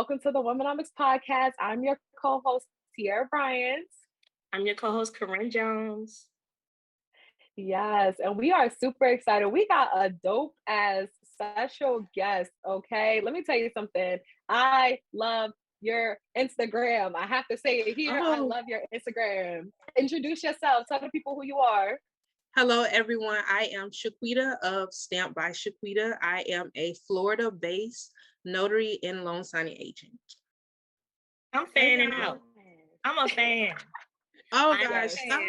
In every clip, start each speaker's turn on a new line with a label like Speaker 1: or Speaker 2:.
Speaker 1: welcome to the Womenomics Podcast. I'm your co-host, Tierra Bryant.
Speaker 2: I'm your co-host, Corinne Jones.
Speaker 1: Yes, and we are super excited. We got a dope as special guest, okay? Let me tell you something. I love your Instagram. I have to say it here. I love your Instagram. Introduce yourself. Tell the people who you are.
Speaker 3: Hello, everyone. I am Shequita of Stamped by Shequita. I am a Florida-based notary and loan signing agent.
Speaker 2: I'm fanning out. I'm a fan.
Speaker 3: Oh, gosh, stop.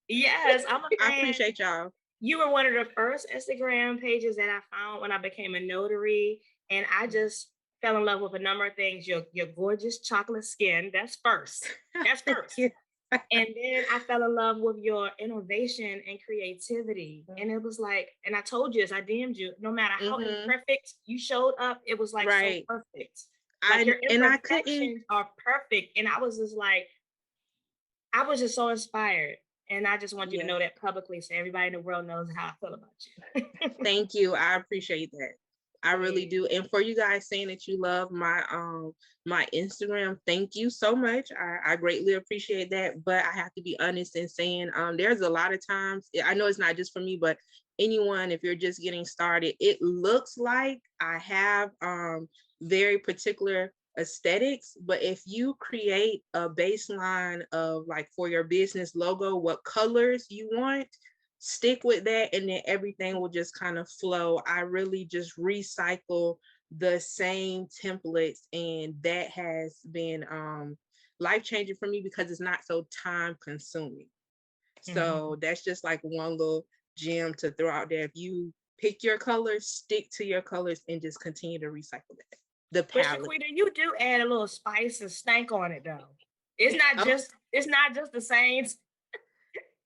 Speaker 2: Yes, I'm a fan.
Speaker 3: I appreciate y'all.
Speaker 2: You were one of the first Instagram pages that I found when I became a notary, and I just fell in love with a number of things. Your gorgeous chocolate skin, that's first. That's first. And then I fell in love with your innovation and creativity. And it was like, and I told you this, I DM'd you, no matter how imperfect you showed up, it was like so perfect. Like your imperfections are perfect. And I was just like, I was just so inspired. And I just want you to know that publicly so everybody in the world knows how I feel about you.
Speaker 3: Thank you. I appreciate that. I really do. And for you guys saying that you love my my Instagram, thank you so much. I greatly appreciate that. But I have to be honest in saying there's a lot of times, I know it's not just for me, but anyone, if you're just getting started, it looks like I have very particular aesthetics, but if you create a baseline of like for your business logo, what colors you want, stick with that, and then everything will just kind of flow. I really just recycle the same templates, and that has been life-changing for me because it's not so time consuming. So that's just like one little gem to throw out there. If you pick your colors, stick to your colors, and just continue to recycle that. The palette.
Speaker 2: But Shequita, you do add a little spice and stank on it though. It's not just the same.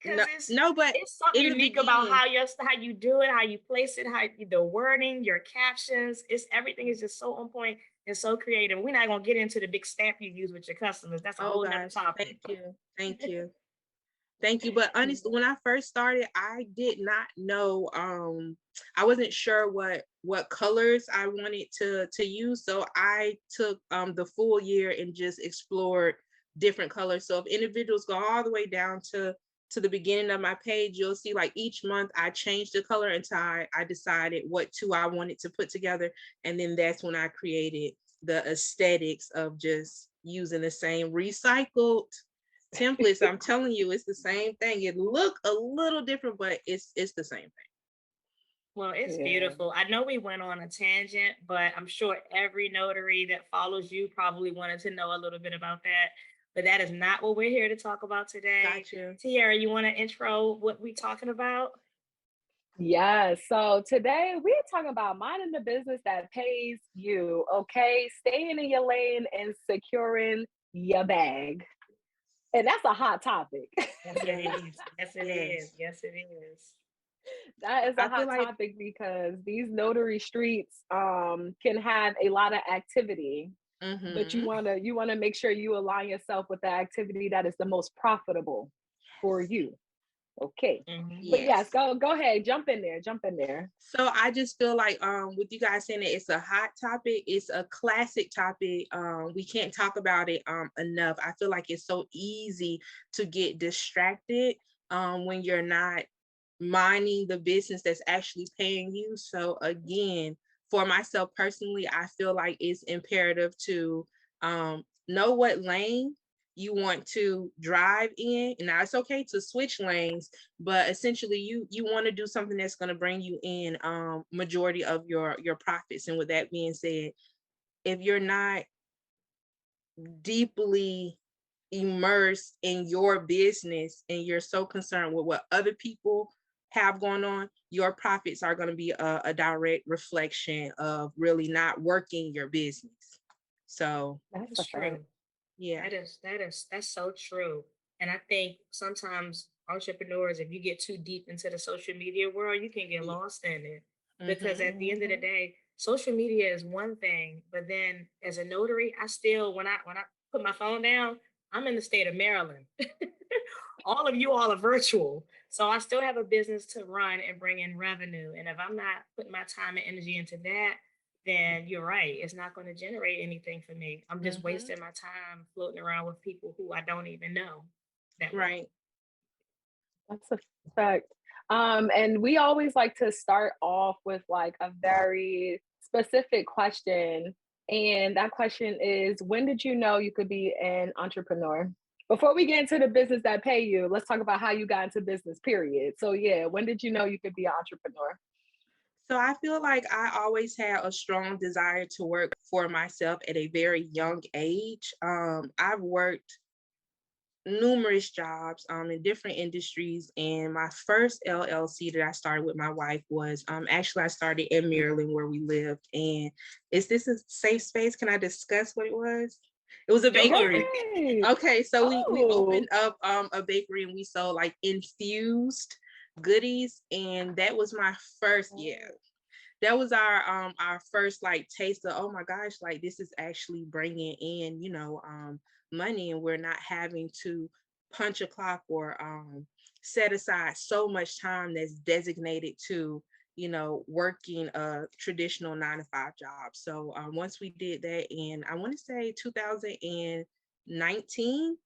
Speaker 3: But
Speaker 2: it's something unique about how you do it, how you place it, how the wording, your captions, everything is just so on point and so creative. We're not gonna get into the big stamp you use with your customers. That's a whole nother topic.
Speaker 3: Thank you. But honestly, when I first started, I did not know. I wasn't sure what colors I wanted to use. So I took the full year and just explored different colors. So if individuals go all the way down to the beginning of my page, you'll see like each month I changed the color until I decided what two I wanted to put together. And then that's when I created the aesthetics of just using the same recycled templates. I'm telling you, it's the same thing. It look a little different, but it's the same thing.
Speaker 2: Well, it's beautiful. I know we went on a tangent, but I'm sure every notary that follows you probably wanted to know a little bit about that. But that is not what we're here to talk about today.
Speaker 3: Gotcha.
Speaker 2: Tierra, you want to intro what we're talking about?
Speaker 1: Yes. So today we're talking about minding the business that pays you, okay? Staying in your lane and securing your bag. And that's a hot topic.
Speaker 2: Yes, it is. Yes, it is. Yes, it is.
Speaker 1: That is a hot topic because these notary streets can have a lot of activity. But you wanna make sure you align yourself with the activity that is the most profitable for you. Okay. But yes, go ahead, jump in there.
Speaker 3: So I just feel like with you guys saying that it's a hot topic, it's a classic topic. We can't talk about it enough. I feel like it's so easy to get distracted when you're not minding the business that's actually paying you. So again, for myself personally, I feel like it's imperative to know what lane you want to drive in. And now it's okay to switch lanes, but essentially you want to do something that's going to bring you in majority of your profits. And with that being said, if you're not deeply immersed in your business and you're so concerned with what other people have going on, your profits are going to be a direct reflection of really not working your business. So
Speaker 2: that's true. Yeah, that's so true. And I think sometimes entrepreneurs, if you get too deep into the social media world, you can get lost in it because at the end of the day, social media is one thing, but then as a notary, I still when I put my phone down, I'm in the state of Maryland. All of you all are virtual. So I still have a business to run and bring in revenue. And if I'm not putting my time and energy into that, then you're right. It's not going to generate anything for me. I'm just wasting my time floating around with people who I don't even know.
Speaker 3: Right.
Speaker 1: That's a fact. And we always like to start off with like a very specific question. And that question is, when did you know you could be an entrepreneur? Before we get into the business that pay you, let's talk about how you got into business, period. So yeah, when did you know you could be an entrepreneur?
Speaker 3: So I feel like I always had a strong desire to work for myself at a very young age. I've worked numerous jobs in different industries, and my first LLC that I started with my wife was actually I started in Maryland where we lived. And is this a safe space? Can I discuss what it was? It was a bakery. Okay, so we opened up a bakery, and we sold like infused goodies, and that was my first that was our first like taste of, oh my gosh, like this is actually bringing in, money, and we're not having to punch a clock or set aside so much time that's designated to working a traditional 9-to-5 job. So once we did that in, I want to say 2019,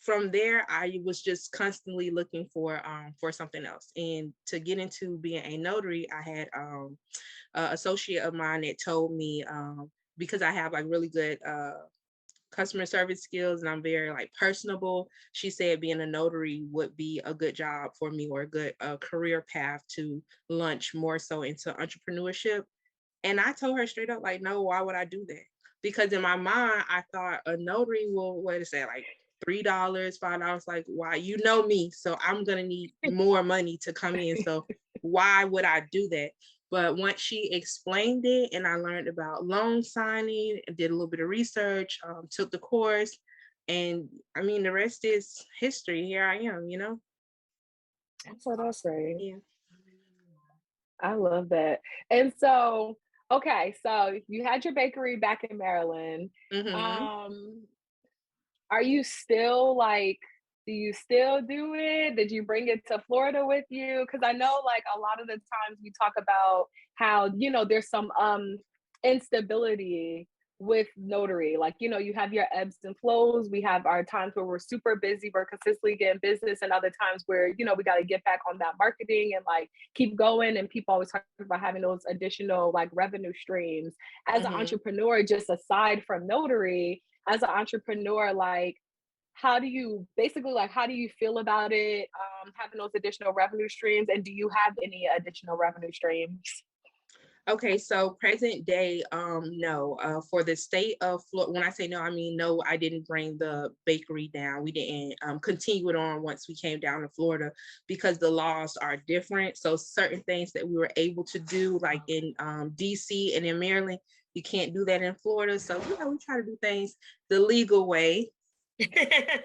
Speaker 3: from there I was just constantly looking for something else. And to get into being a notary, I had an associate of mine that told me, because I have like really good customer service skills and I'm very like personable, she said being a notary would be a good job for me, or a good career path to launch more so into entrepreneurship. And I told her straight up, like, no, why would I do that? Because in my mind, I thought a notary will, what is that, like $3, $5? Like, why? You know me, so I'm gonna need more money to come in. So why would I do that? But once she explained it and I learned about loan signing, did a little bit of research, took the course, and I mean, the rest is history. Here I am,
Speaker 1: That's what I say.
Speaker 3: Yeah.
Speaker 1: I love that. And so, okay, so you had your bakery back in Maryland. Are you still like, do you still do it? Did you bring it to Florida with you? Because I know like a lot of the times we talk about how, there's some instability with notary. Like, you have your ebbs and flows. We have our times where we're super busy, we're consistently getting business, and other times where, we got to get back on that marketing and like keep going. And people always talk about having those additional like revenue streams. As an entrepreneur, just aside from notary, as an entrepreneur, like, how do you feel about it, having those additional revenue streams? And do you have any additional revenue streams?
Speaker 3: Okay, so present day, no. For the state of Florida, when I say no, I mean no, I didn't bring the bakery down. We didn't continue it on once we came down to Florida, because the laws are different. So certain things that we were able to do, like in DC and in Maryland, you can't do that in Florida. So, we try to do things the legal way.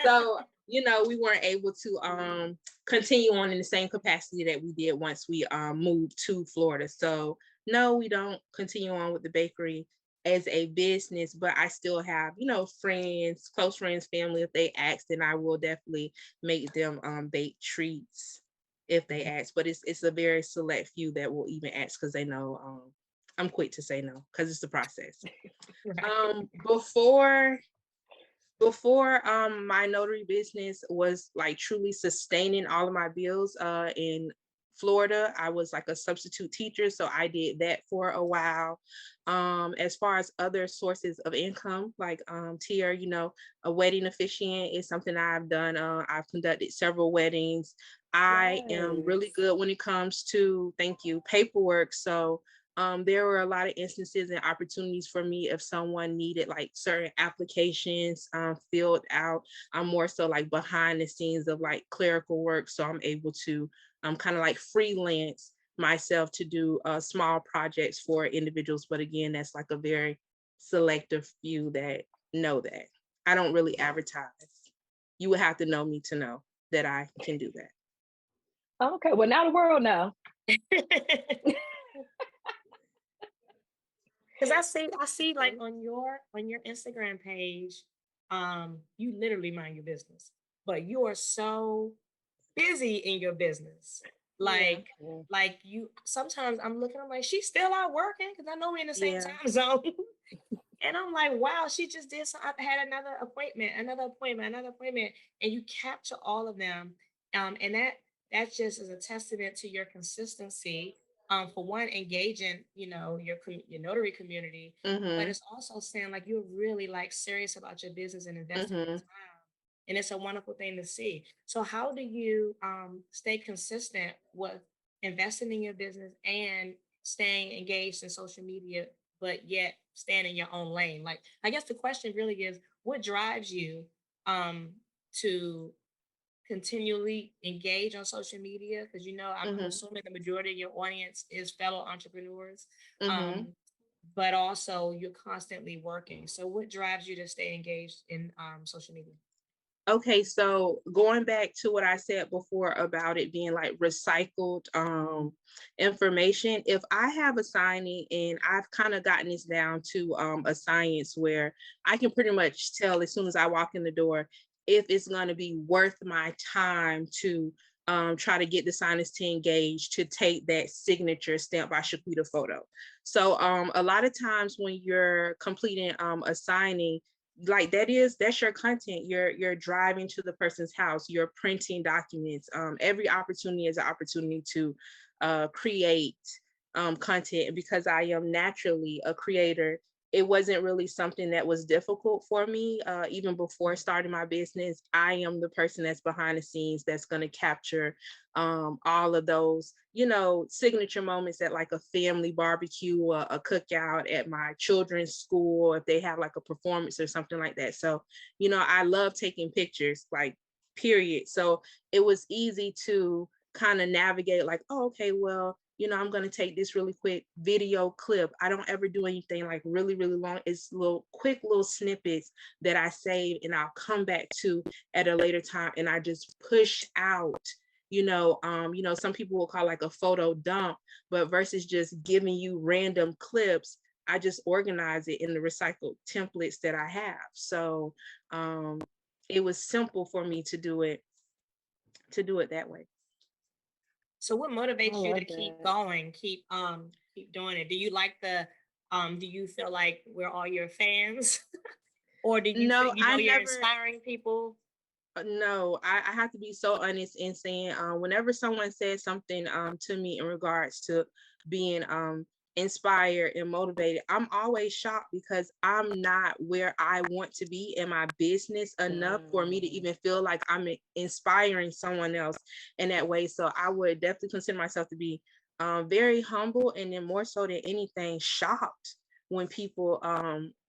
Speaker 3: So, we weren't able to continue on in the same capacity that we did once we moved to Florida. So no, we don't continue on with the bakery as a business, but I still have, friends, close friends, family. If they ask, then I will definitely make them bake treats if they ask. But it's a very select few that will even ask, because they know I'm quick to say no, because it's the process. Before my notary business was like truly sustaining all of my bills in Florida, I was like a substitute teacher, so I did that for a while. As far as other sources of income, like Tia, a wedding officiant is something I've done. I've conducted several weddings. I am really good when it comes to, thank you, paperwork. So there were a lot of instances and opportunities for me if someone needed like certain applications filled out. I'm more so like behind the scenes of like clerical work, so I'm able to kind of like freelance myself to do small projects for individuals. But again, that's like a very selective few that know that. I don't really advertise. You would have to know me to know that I can do that.
Speaker 1: Okay, well now the world know.
Speaker 2: Because I see like on your Instagram page, you literally mind your business, but you are so busy in your business. Like, like you, sometimes I'm looking, I'm like, she's still out working because I know we're in the same time zone. And I'm like, wow, she just did so. I had another appointment, and you capture all of them. And that just is a testament to your consistency. For one, engaging, your notary community, but it's also saying like you're really like serious about your business and investing in time. And it's a wonderful thing to see. So how do you stay consistent with investing in your business and staying engaged in social media, but yet staying in your own lane? Like, I guess the question really is, what drives you to continually engage on social media? Because, I'm assuming the majority of your audience is fellow entrepreneurs, but also you're constantly working. So what drives you to stay engaged in social media?
Speaker 3: Okay, so going back to what I said before about it being like recycled information, if I have a signing, and I've kind of gotten this down to a science where I can pretty much tell as soon as I walk in the door if it's going to be worth my time to try to get the signers to engage, to take that signature stamped by Shequita photo. So a lot of times when you're completing a signing, like that's your content. You're driving to the person's house, you're printing documents. Every opportunity is an opportunity to create content. And because I am naturally a creator, it wasn't really something that was difficult for me. Even before starting my business, I am the person that's behind the scenes that's going to capture all of those, signature moments at like a family barbecue, or a cookout, at my children's school, if they have like a performance or something like that. So, I love taking pictures, like, period. So it was easy to kind of navigate like, oh, okay, well, I'm going to take this really quick video clip. I don't ever do anything like really, really long. It's quick little snippets that I save and I'll come back to at a later time. And I just push out, some people will call like a photo dump, but versus just giving you random clips, I just organize it in the recycled templates that I have. So it was simple for me to do it that way.
Speaker 2: So what motivates you to keep going, keep doing it? Do you like do you feel like we're all your fans? Or do you feel, you're inspiring people?
Speaker 3: No, I have to be so honest in saying, whenever someone says something to me in regards to being inspired and motivated, I'm always shocked, because I'm not where I want to be in my business enough for me to even feel like I'm inspiring someone else in that way. So I would definitely consider myself to be very humble, and then more so than anything, shocked when people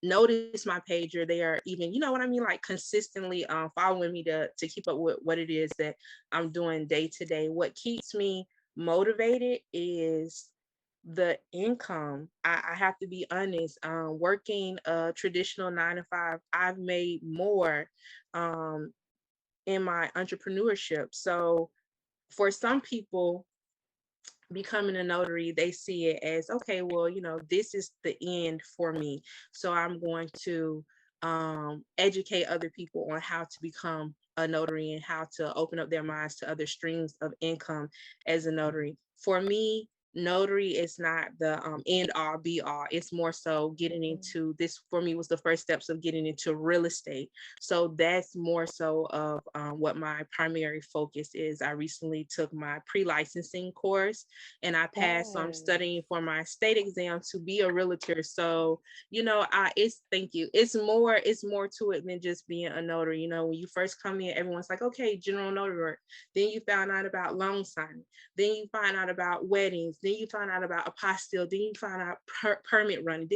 Speaker 3: notice my page, or they are even, what I mean, like consistently following me to keep up with what it is that I'm doing day to day. What keeps me motivated is the income. I have to be honest. Working a traditional 9 to 5, I've made more in my entrepreneurship. So for some people, becoming a notary, they see it as, okay, well, this is the end for me. So I'm going to educate other people on how to become a notary and how to open up their minds to other streams of income as a notary. For me, notary is not the end all be all. It's more so getting into this. For me, was the first steps of getting into real estate. So that's more so of what my primary focus is. I recently took my pre-licensing course, and I passed. So I'm studying for my state exam to be a realtor. So thank you. It's more to it than just being a notary. When you first come in, everyone's like, okay, general notary work. Then you found out about loan signing. Then you find out about weddings. Then you find out about apostille. Then you find out permit running.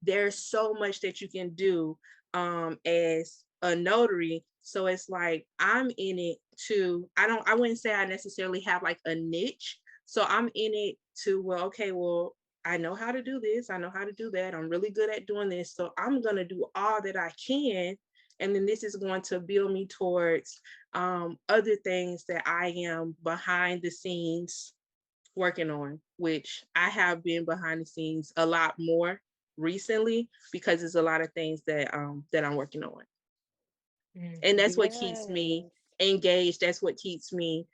Speaker 3: There's so much that you can do as a notary. So it's like, I'm in it to, I wouldn't say I necessarily have like a niche. So I'm in it to, well, okay, well, I know how to do this. I know how to do that. I'm really good at doing this. So I'm going to do all that I can. And then this is going to build me towards other things that I am behind the scenes working on, which I have been behind the scenes a lot more recently, because there's a lot of things that I'm working on. And that's what keeps me engaged. That's what keeps me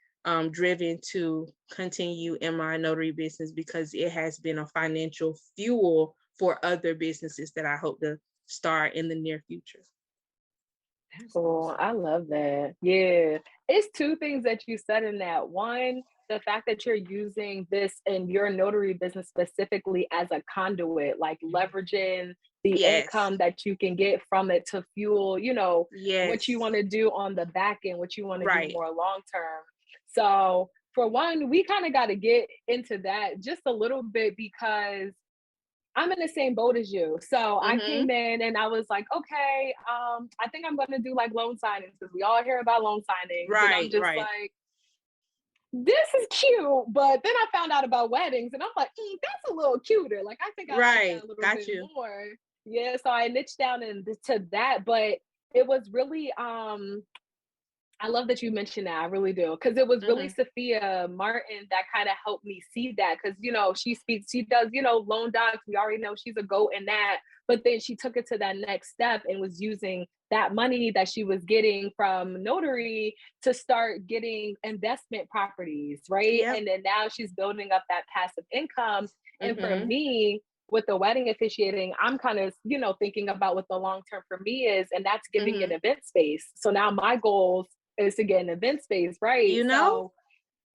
Speaker 3: driven to continue in my notary business because it has been a financial fuel for other businesses that I hope to start in the near future.
Speaker 1: Oh, I love that. Yeah. It's two things that you said in that. One, the fact that you're using this in your notary business specifically as a conduit, like leveraging the income that you can get from it to fuel, what you want to do on the back end, what you want to do more long term. So for one, we kind of got to get into that just a little bit because I'm in the same boat as you. So I came in and I was like, okay, I think I'm going to do like loan signings because we all hear about loan signings. And I'm just like, this is cute. But then I found out about weddings and I'm like, that's a little cuter. Like, I think I like that a little bit more. Yeah. So I niched down into that. But it was really, I love that you mentioned that. I really do. Because it was really Sophia Martin that kind of helped me see that. Because, she does, loan docs. We already know she's a GOAT in that. But then she took it to that next step and was using that money that she was getting from notary to start getting investment properties, right? Yep. And then now she's building up that passive income. And for me, with the wedding officiating, I'm kind of, thinking about what the long term for me is, and that's giving an event space. So now my goals is to get an event space, right? So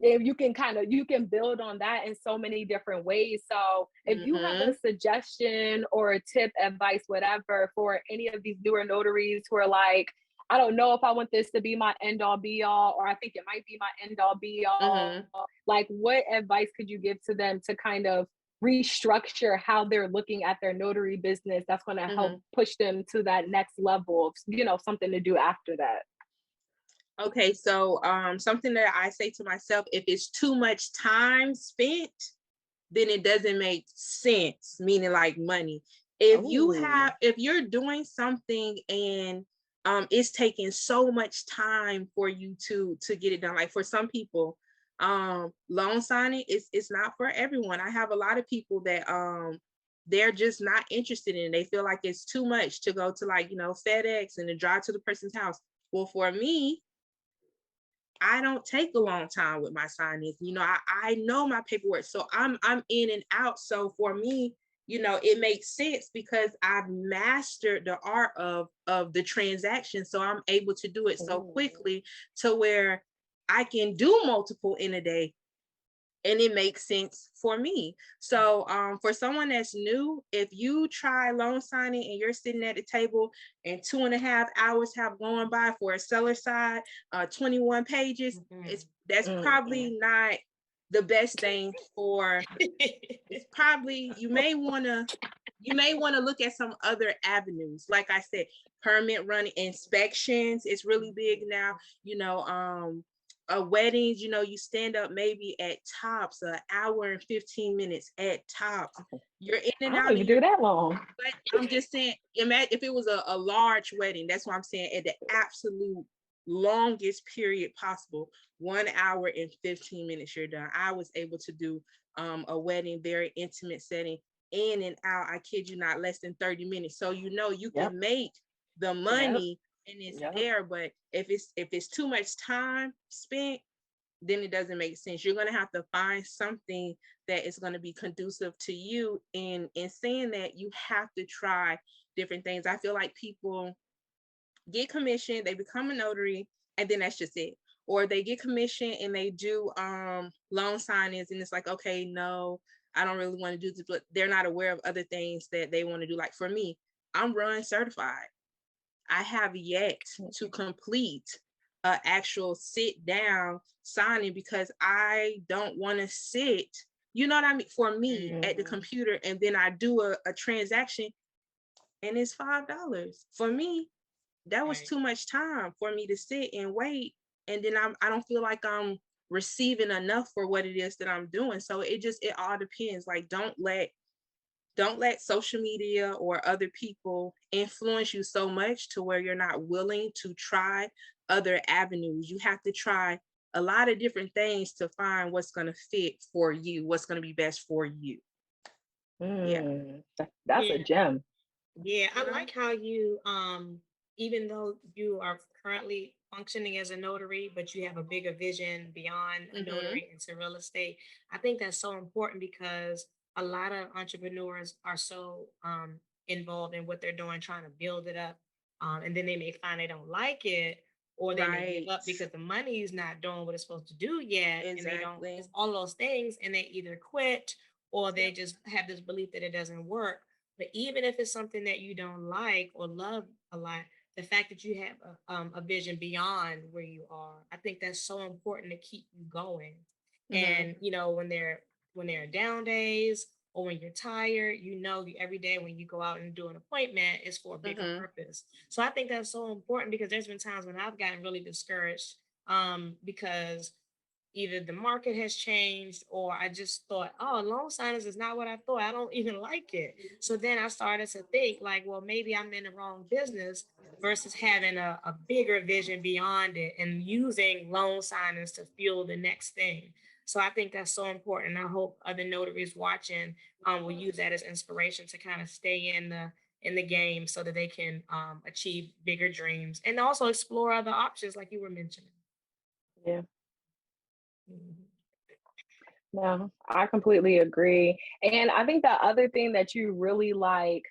Speaker 1: if you can build on that in so many different ways. So if you have a suggestion or a tip, advice, whatever, for any of these newer notaries who are like, I don't know if I want this to be my end all be all, or I think it might be my end all be all. Like, what advice could you give to them to kind of restructure how they're looking at their notary business that's going to help push them to that next level of, something to do after that?
Speaker 3: Okay, so something that I say to myself, if it's too much time spent, then it doesn't make sense, meaning like money. If you're doing something and it's taking so much time for you to get it done, like for some people, loan signing it's not for everyone. I have a lot of people that they're just not interested in it. They feel like it's too much to go to like, FedEx and to drive to the person's house. Well, for me, I don't take a long time with my signings. I know my paperwork, so I'm in and out. So for me, it makes sense because I've mastered the art of the transaction. So I'm able to do it so quickly to where I can do multiple in a day. And it makes sense for me. So for someone that's new, if you try loan signing and you're sitting at the table and 2.5 hours have gone by for a seller side, 21 pages, that's probably not the best thing for. It's probably, you may want to look at some other avenues. Like I said, permit running inspections is really big now. Weddings, you stand up maybe at tops an hour and 15 minutes at tops. You're in and out.
Speaker 1: I don't even do that long.
Speaker 3: But I'm just saying, imagine if it was a large wedding. That's what I'm saying. At the absolute longest period possible, 1 hour and 15 minutes, you're done. I was able to do a wedding, very intimate setting, in and out. I kid you not, less than 30 minutes. So you can make the money. And it's there, but if it's too much time spent, then it doesn't make sense. You're going to have to find something that is going to be conducive to you. And in saying that, you have to try different things. I feel like people get commission, they become a notary, and then that's just it. Or they get commission and they do loan signings, and it's like, okay, no, I don't really want to do this, but they're not aware of other things that they want to do. Like for me, I'm RUN certified. I have yet to complete an actual sit down signing because I don't want to sit, you know what I mean, for me at the computer, and then I do a transaction and it's $5. For me, that was too much time for me to sit and wait, and then I don't feel like I'm receiving enough for what it is that I'm doing. So it all depends. Like don't let social media or other people influence you so much to where you're not willing to try other avenues. You have to try a lot of different things to find what's going to fit for you, what's going to be best for you.
Speaker 1: That's a gem.
Speaker 2: Yeah, I like how you even though you are currently functioning as a notary, but you have a bigger vision beyond a notary into real estate, I think that's so important because a lot of entrepreneurs are so involved in what they're doing, trying to build it up. And then they may find they don't like it, or they may give up because the money is not doing what it's supposed to do yet. And they don't, it's all those things, and they either quit or they just have this belief that it doesn't work. But even if it's something that you don't like or love a lot, the fact that you have a vision beyond where you are, I think that's so important to keep you going. And you know, when there are down days or when you're tired, you know, every day when you go out and do an appointment is for a bigger purpose. So I think that's so important because there's been times when I've gotten really discouraged because either the market has changed or I just thought, oh, loan signers is not what I thought. I don't even like it. So then I started to think like, well, maybe I'm in the wrong business versus having a bigger vision beyond it and using loan signers to fuel the next thing. So I think that's so important. I hope other notaries watching will use that as inspiration to kind of stay in the game so that they can achieve bigger dreams and also explore other options like you were mentioning.
Speaker 1: Yeah. No, I completely agree. And I think the other thing that you really like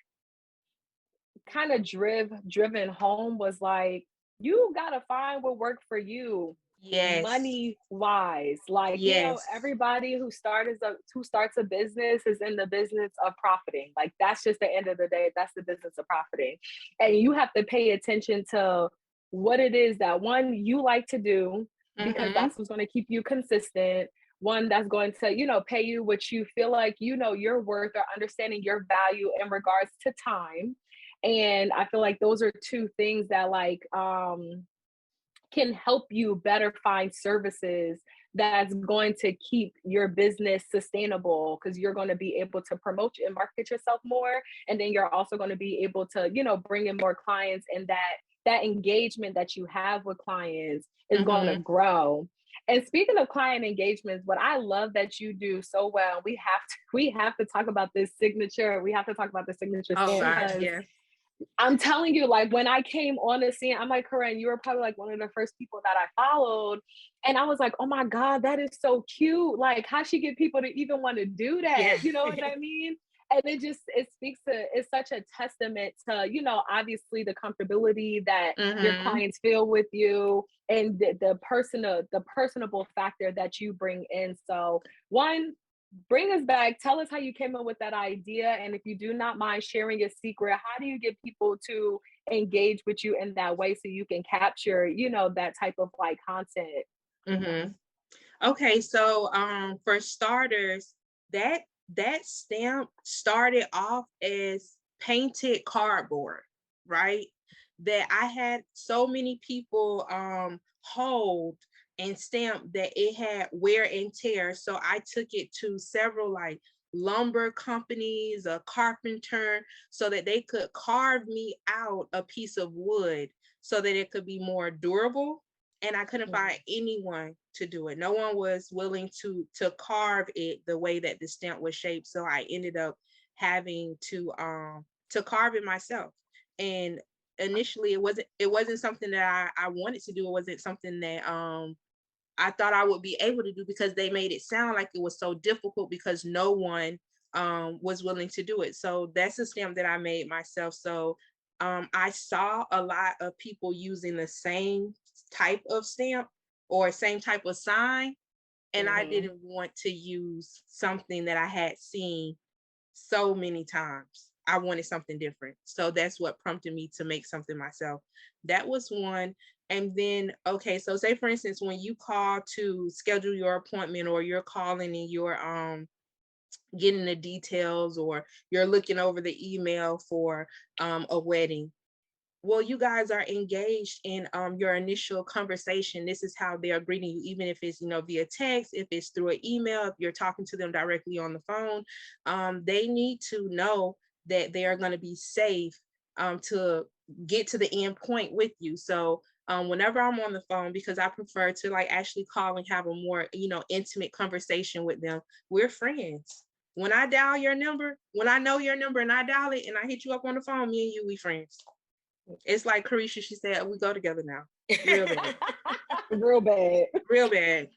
Speaker 1: kind of driven home was like, you gotta find what worked for you.
Speaker 3: Yes.
Speaker 1: Money wise. Like, you know, everybody who starts a business is in the business of profiting. Like that's just the end of the day. That's the business of profiting. And you have to pay attention to what it is that one you like to do, because that's what's going to keep you consistent. One that's going to, you know, pay you what you feel like, you know, your worth or understanding your value in regards to time. And I feel like those are two things that like can help you better find services that's going to keep your business sustainable, because you're going to be able to promote and market yourself more, and then you're also going to be able to, you know, bring in more clients, and that engagement that you have with clients is going to grow. And speaking of client engagements, what I love that you do so well, we have to talk about this signature. We have to talk about the signature stamp. I'm telling you, like when I came on the scene, I'm like, Corinne, you were probably like one of the first people that I followed. And I was like, oh my God, that is so cute. Like how she get people to even want to do that. Yeah. You know what I mean? And it speaks to, it's such a testament to, you know, obviously the comfortability that your clients feel with you, and the personable factor that you bring in. So one, bring us back. Tell us how you came up with that idea. And if you do not mind sharing your secret, how do you get people to engage with you in that way so you can capture, you know, that type of like content?
Speaker 3: Okay. So for starters, that stamp started off as painted cardboard, right? That I had so many people hold and stamp that it had wear and tear. So I took it to several like lumber companies, a carpenter, so that they could carve me out a piece of wood so that it could be more durable. And I couldn't find anyone to do it. No one was willing to carve it the way that the stamp was shaped. So I ended up having to carve it myself. And initially it wasn't something that I wanted to do. It wasn't something that I thought I would be able to do, because they made it sound like it was so difficult because no one was willing to do it. So that's a stamp that I made myself. So I saw a lot of people using the same type of stamp or same type of sign, and I didn't want to use something that I had seen so many times. I wanted something different. So that's what prompted me to make something myself. That was one. And then, okay, so say for instance, when you call to schedule your appointment, or you're calling and you're getting the details, or you're looking over the email for a wedding. Well, you guys are engaged in your initial conversation. This is how they're greeting you, even if it's, you know, via text, if it's through an email, if you're talking to them directly on the phone. They need to know that they are going to be safe to get to the end point with you. So whenever I'm on the phone, because I prefer to like actually call and have a more, you know, intimate conversation with them, we're friends. When I dial your number, when I know your number and I dial it and I hit you up on the phone, me and you, we friends. It's like Carisha, she said, we go together now. Real bad.
Speaker 1: Real bad.
Speaker 3: Real bad.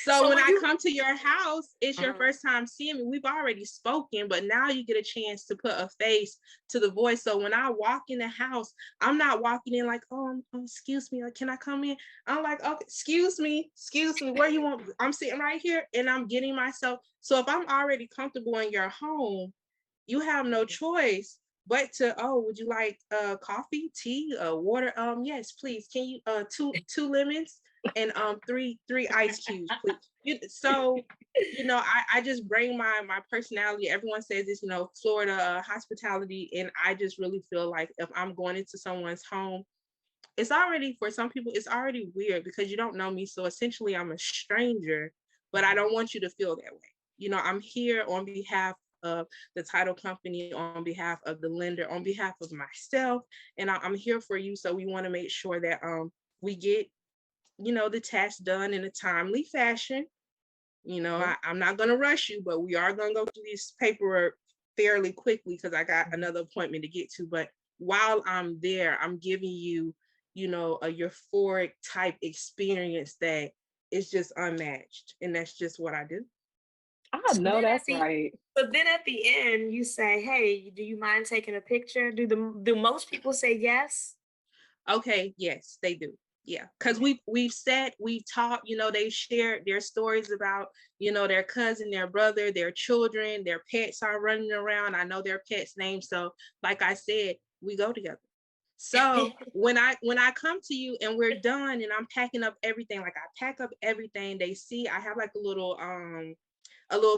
Speaker 3: So when I come to your house, it's your first time seeing me. We've already spoken, but now you get a chance to put a face to the voice. So when I walk in the house, I'm not walking in like, oh, excuse me, like, can I come in? I'm like, okay, excuse me, where you want? I'm sitting right here and I'm getting myself. So if I'm already comfortable in your home, you have no choice but to, oh, would you like coffee, tea, water? Yes, please. Can you two lemons and three ice cubes, please. So I just bring my personality. Everyone says this, Florida hospitality, and I just really feel like if I'm going into someone's home, it's already, for some people, it's already weird because you don't know me. So essentially I'm a stranger, but I don't want you to feel that way. I'm here on behalf of the title company, on behalf of the lender, on behalf of myself, and I'm here for you. So we want to make sure that we get the task done in a timely fashion. I'm not going to rush you, but we are going to go through this paperwork fairly quickly because I got another appointment to get to. But while I'm there, I'm giving you a euphoric type experience that is just unmatched, and that's just what I do.
Speaker 1: I know that's right.
Speaker 2: So then at the end, you say, "Hey, do you mind taking a picture?" Do most people say yes?
Speaker 3: Okay, yes, they do. Yeah, because we've talked, they shared their stories about, their cousin, their brother, their children, their pets are running around. I know their pets' names. So like I said, we go together. So when I come to you and we're done and I'm packing up everything, like I pack up everything, they see I have like a little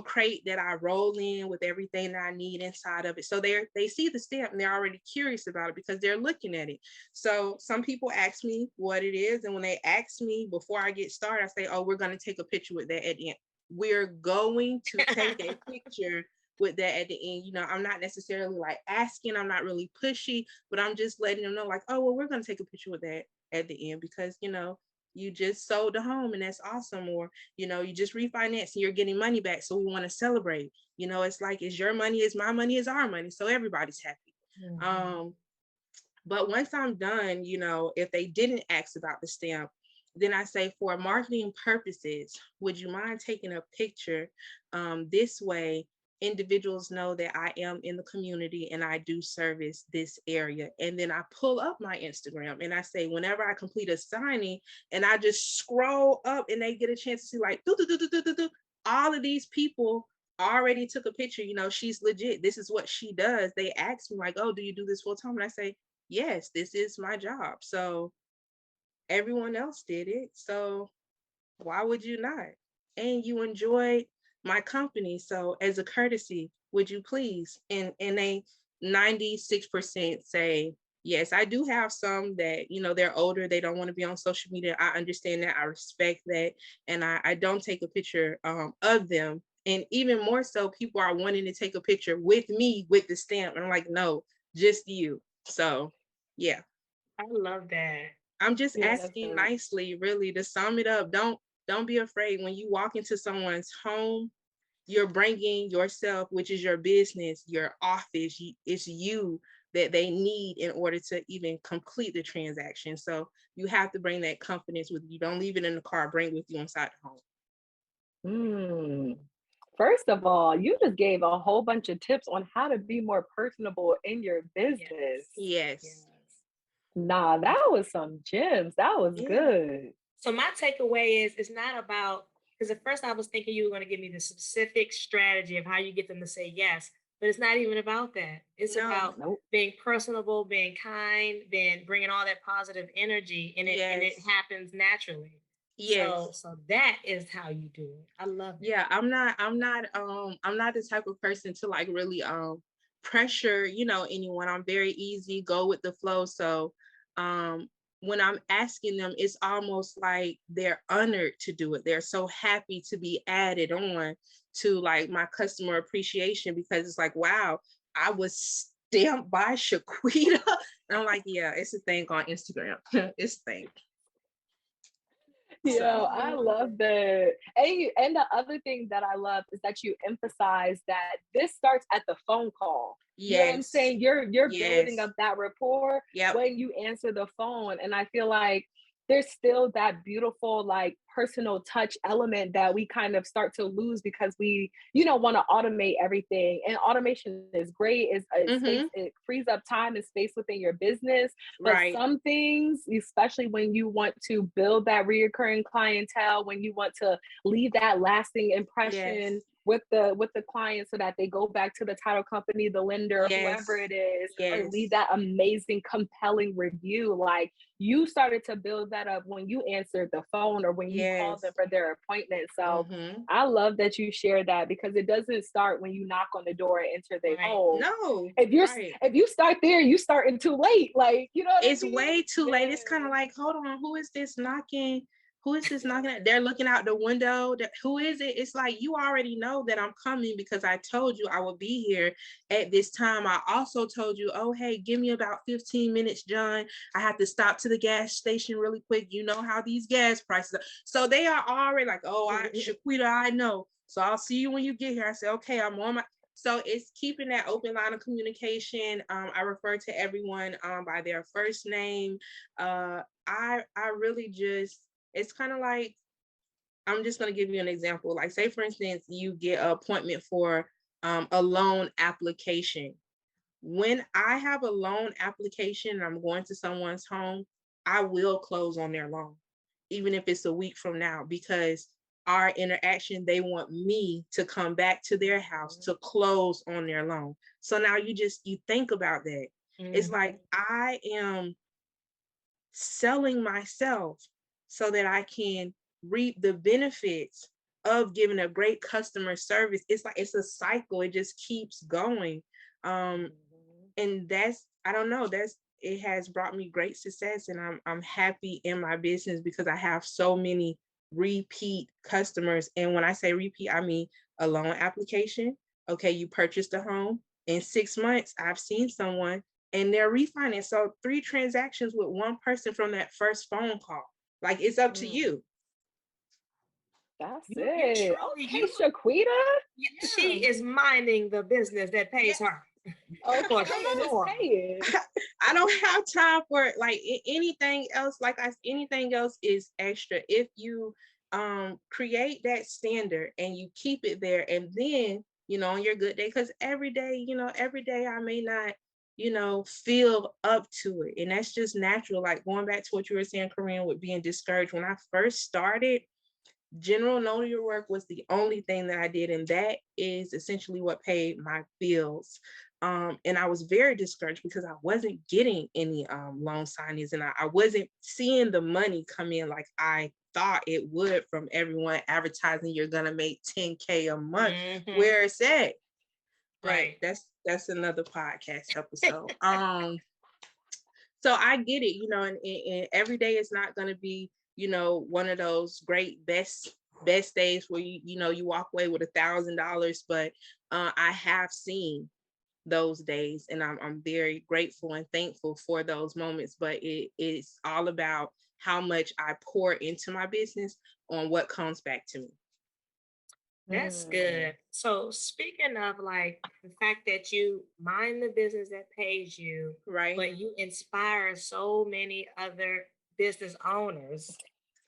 Speaker 3: crate that I roll in with everything that I need inside of it. So they see the stamp and they're already curious about it because they're looking at it. So some people ask me what it is. And when they ask me before I get started, I say, oh, we're going to take a picture with that at the end. We're going to take a picture with that at the end. I'm not necessarily like asking, I'm not really pushy, but I'm just letting them know like, oh, well, we're going to take a picture with that at the end because, you just sold the home and that's awesome. Or, you just refinanced and you're getting money back. So we want to celebrate. It's like, it's your money, it's my money, it's our money. So everybody's happy. Mm-hmm. But once I'm done, if they didn't ask about the stamp, then I say, for marketing purposes, would you mind taking a picture? This way, individuals know that I am in the community and I do service this area. And then I pull up my Instagram and I say, whenever I complete a signing, and I just scroll up and they get a chance to see like, all of these people already took a picture. She's legit. This is what she does. They ask me like, oh, do you do this full time? And I say, yes, this is my job. So everyone else did it. So why would you not? And you enjoyed my company. So as a courtesy, would you please? And they 96% say, yes. I do have some that, they're older. They don't want to be on social media. I understand that. I respect that. And I don't take a picture of them. And even more so, people are wanting to take a picture with me with the stamp. And I'm like, no, just you. So, yeah.
Speaker 2: I love that.
Speaker 3: I'm just asking nicely, really, to sum it up. Don't be afraid when you walk into someone's home. You're bringing yourself, which is your business, your office. It's you that they need in order to even complete the transaction. So you have to bring that confidence with you. Don't leave it in the car. Bring it with you inside the
Speaker 1: home. First of all, you just gave a whole bunch of tips on how to be more personable in your business.
Speaker 3: Yes.
Speaker 1: Nah, that was some gems. That was good.
Speaker 2: So my takeaway is, it's not about, because at first I was thinking you were going to give me the specific strategy of how you get them to say yes, but it's not even about that. It's about being personable, being kind, bringing all that positive energy, and it happens naturally. Yes. So that is how you do it. I love it.
Speaker 3: Yeah, I'm not the type of person to like really pressure, anyone. I'm very easy, go with the flow. So when I'm asking them, it's almost like they're honored to do it. They're so happy to be added on to like my customer appreciation, because it's like, wow, I was stamped by Shequita. And I'm like, yeah, it's a thing on Instagram. It's a thing.
Speaker 1: Yeah, I love that. And the other thing that I love is that you emphasize that this starts at the phone call. You know what I'm saying? You're building up that rapport when you answer the phone. And I feel like there's still that beautiful like personal touch element that we kind of start to lose because we want to automate everything, and automation is great. It frees up time and space within your business, but some things, especially when you want to build that reoccurring clientele, when you want to leave that lasting impression with the client so that they go back to the title company, the lender, whoever it is, or leave that amazing, compelling review. Like, you started to build that up when you answered the phone or when you called them for their appointment. So I love that you shared that, because it doesn't start when you knock on the door and enter their home.
Speaker 3: No.
Speaker 1: If you start there, you starting too late. Like, you know what
Speaker 3: it's
Speaker 1: I mean?
Speaker 3: way too late. It's kind of like, hold on, who is this knocking? Who is this knocking at? They're looking out the window. Who is it? It's like, you already know that I'm coming because I told you I would be here at this time. I also told you, oh, hey, give me about 15 minutes, John. I have to stop to the gas station really quick. You know how these gas prices are. So they are already like, oh, Shequita, I know. So I'll see you when you get here. I say, okay, I'm on my... So it's keeping that open line of communication. I refer to everyone by their first name. I really just... It's kind of like, I'm just going to give you an example. Like, say, for instance, you get an appointment for a loan application. When I have a loan application and I'm going to someone's home, I will close on their loan, even if it's a week from now, because our interaction, they want me to come back to their house to close on their loan. So now you think about that. It's like, I am selling myself so that I can reap the benefits of giving a great customer service. It's like, it's a cycle. It just keeps going. And that's, I don't know, it has brought me great success, and I'm happy in my business because I have so many repeat customers. And when I say repeat, I mean a loan application. Okay, you purchased a home. In 6 months, I've seen someone and they're refinanced. So 3 transactions with one person from that first phone call. Like, it's up to you.
Speaker 1: That's it. Okay, Shequita.
Speaker 2: She is minding the business that pays her.
Speaker 1: Okay,
Speaker 3: I don't have time for like anything else. Anything else is extra. If you create that standard and you keep it there, and then on your good day, because every day I may not feel up to it, and that's just natural. Like, going back to what you were saying, Corinne, with being discouraged. When I first started, general notary work was the only thing that I did, and that is essentially what paid my bills. And I was very discouraged because I wasn't getting any loan signings, and I wasn't seeing the money come in like I thought it would from everyone advertising you're gonna make $10K a month. Where it's at. Right. That's another podcast episode. So I get it, and every day is not gonna be one of those great best days where you walk away with $1,000, but I have seen those days, and I'm very grateful and thankful for those moments. But it's all about how much I pour into my business on what comes back to me.
Speaker 2: That's good. So, speaking of like the fact that you mind the business that pays you,
Speaker 3: right,
Speaker 2: but you inspire so many other business owners.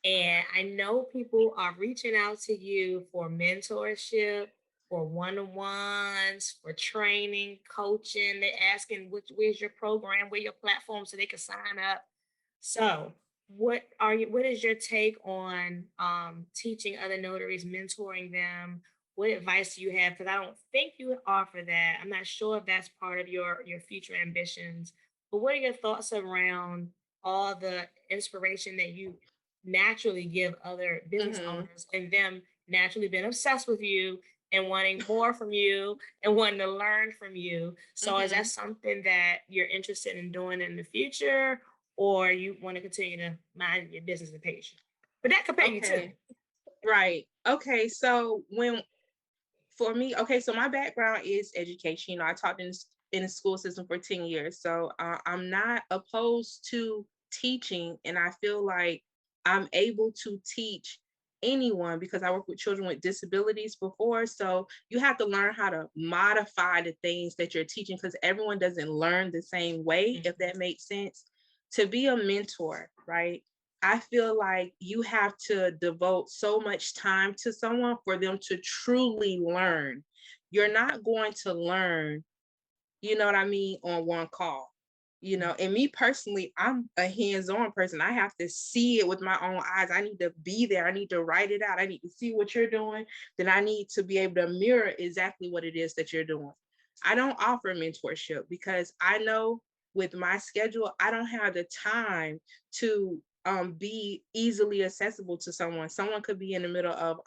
Speaker 2: And I know people are reaching out to you for mentorship, for one-on-ones, for training, coaching. They're asking where's your program, where your platform, so they can sign up. So what is your take on teaching other notaries, mentoring them? What advice do you have? Because I don't think you offer that. I'm not sure if that's part of your future ambitions. But what are your thoughts around all the inspiration that you naturally give other business owners, and them naturally being obsessed with you and wanting more from you and wanting to learn from you? So is that something that you're interested in doing in the future, or you want to continue to mind your business and pay you? But that could pay you too.
Speaker 3: Right. Okay. So for me, so my background is education. I taught in the school system for 10 years. So I'm not opposed to teaching. And I feel like I'm able to teach anyone because I work with children with disabilities before. So you have to learn how to modify the things that you're teaching because everyone doesn't learn the same way, if that makes sense. To be a mentor, right? I feel like you have to devote so much time to someone for them to truly learn. You're not going to learn, you know what I mean, on one call. You know, and me personally, I'm a hands-on person. I have to see it with my own eyes. I need to be there. I need to write it out. I need to see what you're doing. Then I need to be able to mirror exactly what it is that you're doing. I don't offer mentorship because I know with my schedule, I don't have the time to be easily accessible to someone. Someone could be in the middle of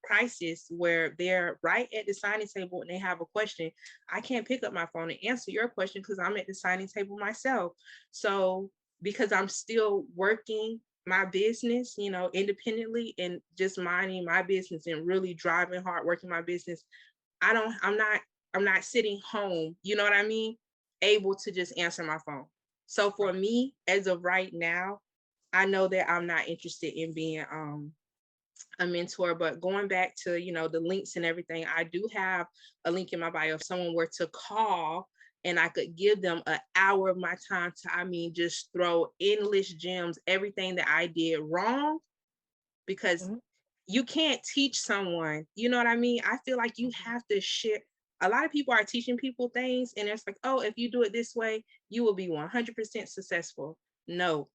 Speaker 3: crisis where they're right at the signing table and they have a question. I can't pick up my phone and answer your question because I'm at the signing table myself. So because I'm still working my business, you know, independently and just minding my business and really driving hard, working my business, I'm not sitting home, you know what I mean, able to just answer my phone. So for me, as of right now, I know that I'm not interested in being a mentor, but going back to, you know, the links and everything, I do have a link in my bio. If someone were to call and I could give them an hour of my time to, I mean, just throw endless gems, everything that I did wrong, because you can't teach someone, you know what I mean? I feel like you have to share. A lot of people are teaching people things and it's like, oh, if you do it this way, you will be 100% successful. No,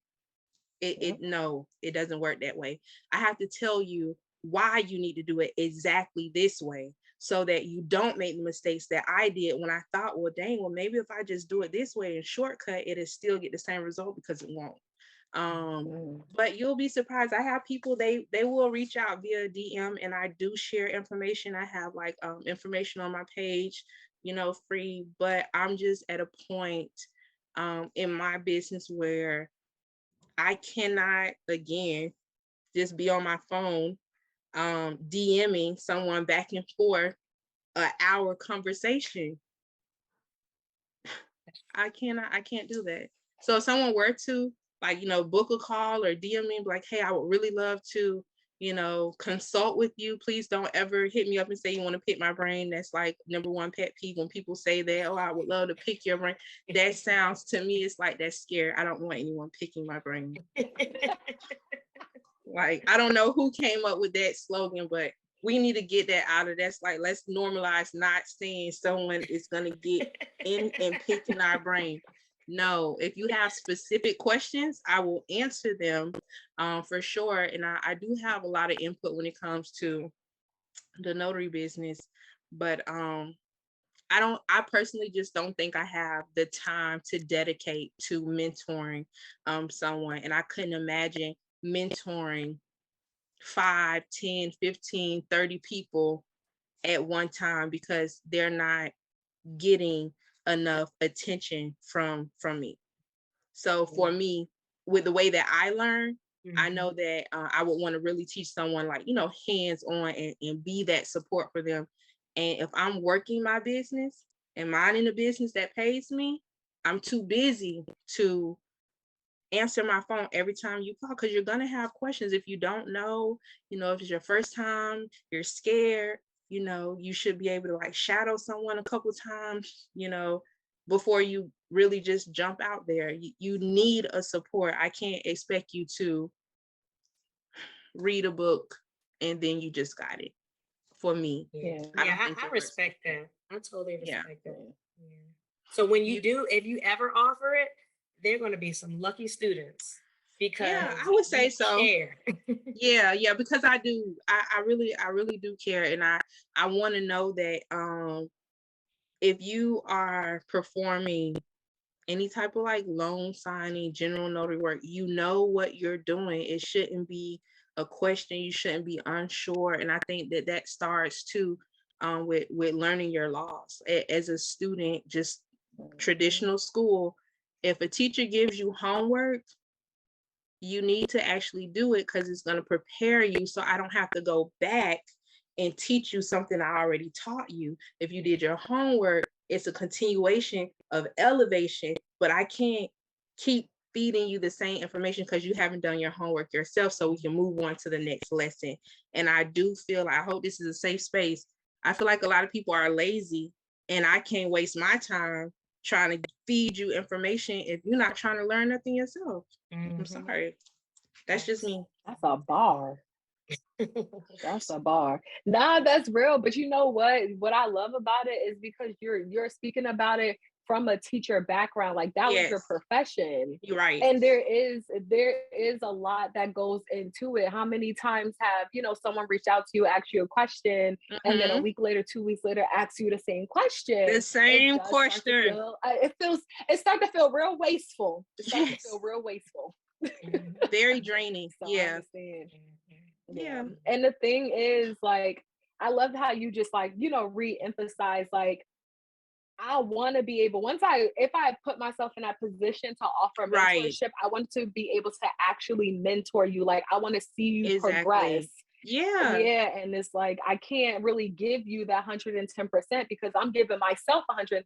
Speaker 3: it doesn't work that way. I have to tell you why you need to do it exactly this way so that you don't make the mistakes that I did when I thought, well, dang, well, maybe if I just do it this way and shortcut, it'll still get the same result, because it won't. But you'll be surprised. I have people, they will reach out via DM and I do share information. I have like information on my page, you know, free, but I'm just at a point in my business where I cannot, again, just be on my phone DMing someone back and forth an hour conversation. I can't do that. So if someone were to, like, you know, book a call or DM me, like, hey, I would really love to, you know, consult with you. Please don't ever hit me up and say you want to pick my brain. That's like number one pet peeve when people say that, oh, I would love to pick your brain. That sounds to me, it's like that's scary. I don't want anyone picking my brain. Like, I don't know who came up with that slogan, but we need to get that out of that's like, let's normalize not saying someone is going to get in and picking our brain. No, if you have specific questions, I will answer them for sure. And I do have a lot of input when it comes to the notary business, but I personally just don't think I have the time to dedicate to mentoring someone. And I couldn't imagine mentoring 5, 10, 15, 30 people at one time because they're not getting enough attention from me. So for me, with the way that I learn, I know that I would want to really teach someone, like, you know, hands-on and be that support for them. And if I'm working my business and minding a business that pays me, I'm too busy to answer my phone every time you call, because you're going to have questions. If you don't know, you know, if it's your first time, you're scared, you know, you should be able to like shadow someone a couple times, you know, before you really just jump out there. You need a support. I can't expect you to read a book and then you just got it. For me,
Speaker 2: I respect that. I totally respect that. Yeah. So when if you ever offer it, they're going to be some lucky students, because
Speaker 3: I would say so.
Speaker 2: Care.
Speaker 3: yeah, because I do. I really do care, and I want to know that if you are performing any type of like loan signing, general notary work, you know what you're doing. It shouldn't be a question. You shouldn't be unsure. And I think that starts too with learning your laws. As a student, just traditional school, if a teacher gives you homework, you need to actually do it because it's going to prepare you, so I don't have to go back and teach you something I already taught you. If you did your homework, it's a continuation of elevation, but I can't keep feeding you the same information because you haven't done your homework yourself, so we can move on to the next lesson. And I do feel, I hope this is a safe space. I feel like a lot of people are lazy, and I can't waste my time trying to feed you information if you're not trying to learn nothing yourself. I'm sorry. That's just me.
Speaker 1: That's a bar. That's a bar. Nah, that's real. But you know what I love about it is because you're speaking about it from a teacher background. Like that was your profession.
Speaker 3: You're right.
Speaker 1: And there is a lot that goes into it. How many times have, you know, someone reached out to you, asked you a question, and then a week later, 2 weeks later, asks you the same question.
Speaker 3: The same question.
Speaker 1: It starts to feel real wasteful. It starts to feel real wasteful.
Speaker 3: Very draining. So yeah.
Speaker 1: And the thing is, like, I love how you just, like, you know, re-emphasize, like, I want to be able, if I put myself in that position to offer mentorship, I want to be able to actually mentor you. Like, I want to see you progress.
Speaker 3: Yeah.
Speaker 1: And it's like, I can't really give you that 110% because I'm giving myself 110%.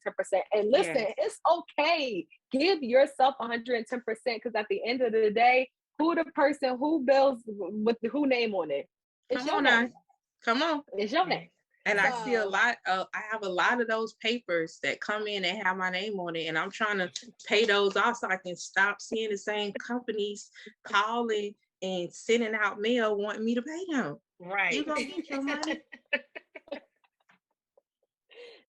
Speaker 1: And listen, it's okay. Give yourself 110% because at the end of the day, who the person who builds with who name on it? It's your name.
Speaker 3: Come on.
Speaker 1: It's your name.
Speaker 3: And I see a lot of, I have a lot of those papers that come in and have my name on it. And I'm trying to pay those off so I can stop seeing the same companies calling and sending out mail wanting me to pay them.
Speaker 2: Right.
Speaker 3: You gonna get your money.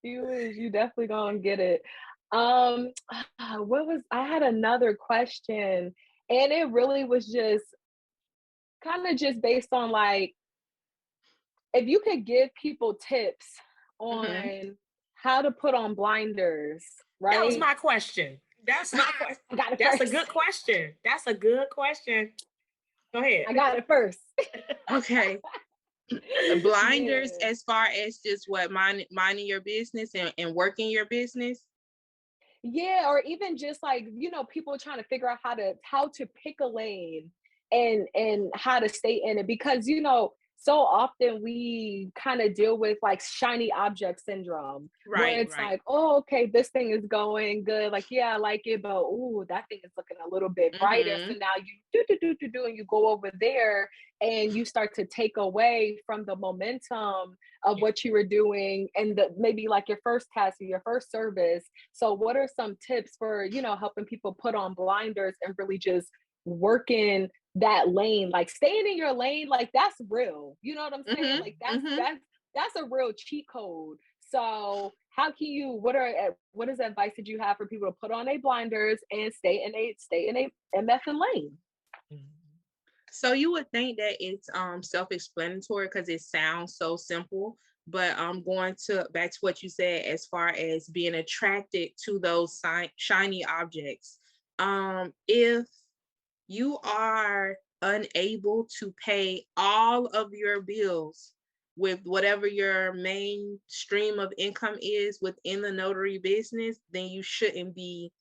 Speaker 1: You definitely gonna get it. I had another question, and it really was just kind of just based on, like, if you could give people tips on how to put on blinders, right?
Speaker 2: That was my question. That's my question. That's a good question. That's a good question. Go ahead.
Speaker 1: I got it first.
Speaker 3: Okay. Blinders as far as just what, minding your business and working your business?
Speaker 1: Yeah, or even just, like, you know, people trying to figure out how to pick a lane and how to stay in it, because, you know, so often we kind of deal with, like, shiny object syndrome, where it's like, oh, okay, this thing is going good, like, yeah, I like it, but oh, that thing is looking a little bit brighter. So now you do and you go over there and you start to take away from the momentum of what you were doing and maybe like your first task or your first service. So what are some tips for, you know, helping people put on blinders and really just working that lane, like staying in your lane? Like, that's real, you know what I'm saying? Like that's a real cheat code. So how can you, what is advice that you have for people to put on a blinders and stay in a MFing lane?
Speaker 3: So you would think that it's self-explanatory because it sounds so simple, but I'm going back to what you said as far as being attracted to those shiny objects. If you are unable to pay all of your bills with whatever your main stream of income is within the notary business, then you shouldn't be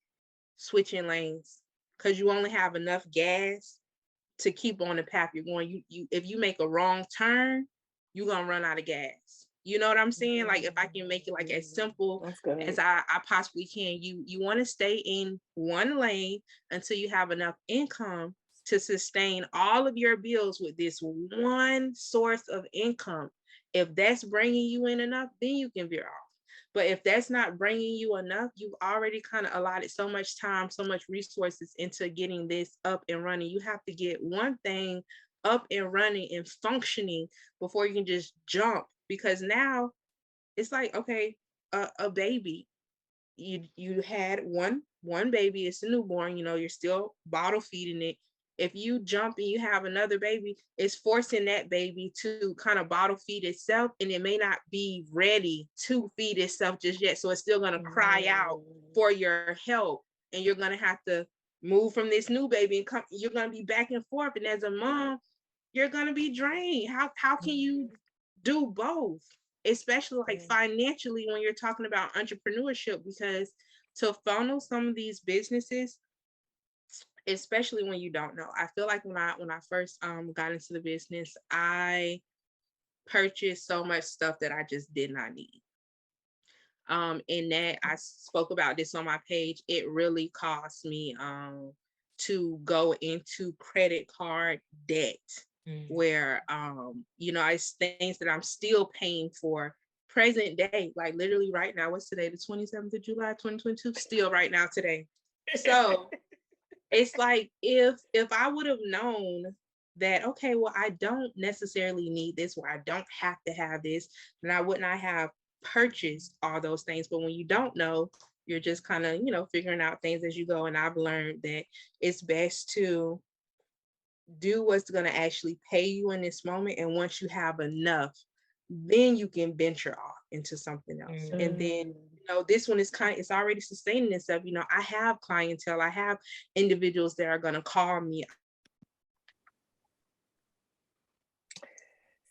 Speaker 3: switching lanes because you only have enough gas to keep on the path you're going. You if you make a wrong turn, you're gonna run out of gas. You know what I'm saying? Like, if I can make it like as simple as I possibly can, you want to stay in one lane until you have enough income to sustain all of your bills with this one source of income. If that's bringing you in enough, then you can veer off. But if that's not bringing you enough, you've already kind of allotted so much time, so much resources into getting this up and running. You have to get one thing up and running and functioning before you can just jump. Because now it's like, okay, a baby, you had one baby, it's a newborn, you know, you're still bottle feeding it. If you jump and you have another baby, it's forcing that baby to kind of bottle feed itself, and it may not be ready to feed itself just yet. So it's still going to cry out for your help, and you're going to have to move from this new baby and come. You're going to be back and forth, and as a mom, you're going to be drained. How can you do both, especially like financially when you're talking about entrepreneurship? Because to funnel some of these businesses, especially when you don't know. I feel like when I first got into the business, I purchased so much stuff that I just did not need. And that I spoke about this on my page. It really cost me to go into credit card debt, where it's things that I'm still paying for present day, like literally right now. What's today? The 27th of July, 2022, still right now today. So it's like, if I would have known that, okay, well, I don't necessarily need this, or I don't have to have this, then I would not have purchased all those things. But when you don't know, you're just kind of, figuring out things as you go. And I've learned that it's best to do what's going to actually pay you in this moment. And once you have enough, then you can venture off into something else. And then, this one is it's already sustaining itself. I have clientele, I have individuals that are going to call me.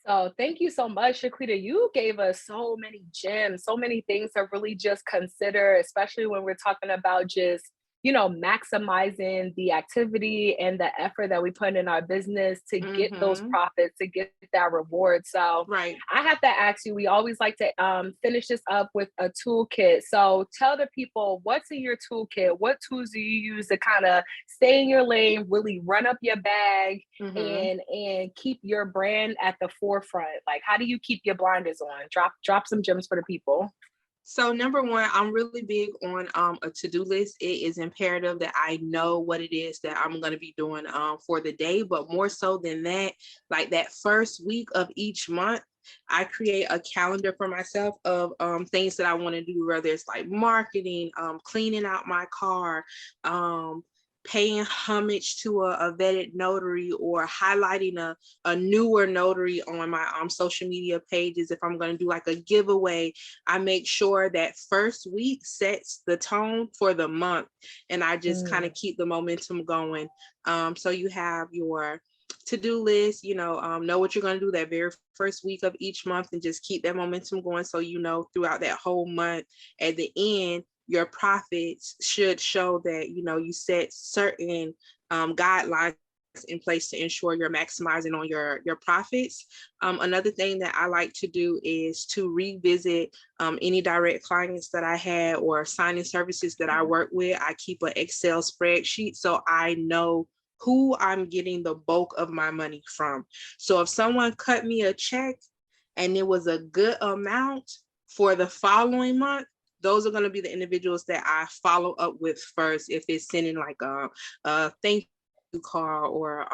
Speaker 1: So thank you so much, Shequita. You gave us so many gems, so many things to really just consider, especially when we're talking about just, maximizing the activity and the effort that we put in our business to get those profits, to get that reward. So
Speaker 3: right.
Speaker 1: I have to ask you, we always like to finish this up with a toolkit. So tell the people, what's in your toolkit? What tools do you use to kind of stay in your lane, really run up your bag, and keep your brand at the forefront? Like, how do you keep your blinders on? Drop some gems for the people.
Speaker 3: So number one, I'm really big on a to-do list. It is imperative that I know what it is that I'm going to be doing for the day. But more so than that, like that first week of each month, I create a calendar for myself of things that I want to do, whether it's like marketing, cleaning out my car, paying homage to a vetted notary, or highlighting a newer notary on my social media pages. If I'm going to do like a giveaway, I make sure that first week sets the tone for the month, and I just kind of keep the momentum going. So you have your to-do list, know what you're going to do that very first week of each month, and just keep that momentum going. So, throughout that whole month, at the end, your profits should show that, you set certain guidelines in place to ensure you're maximizing on your profits. Another thing that I like to do is to revisit any direct clients that I had, or signing services that I work with. I keep an Excel spreadsheet so I know who I'm getting the bulk of my money from. So if someone cut me a check and it was a good amount for the following month, those are going to be the individuals that I follow up with first. If it's sending like a thank you card, or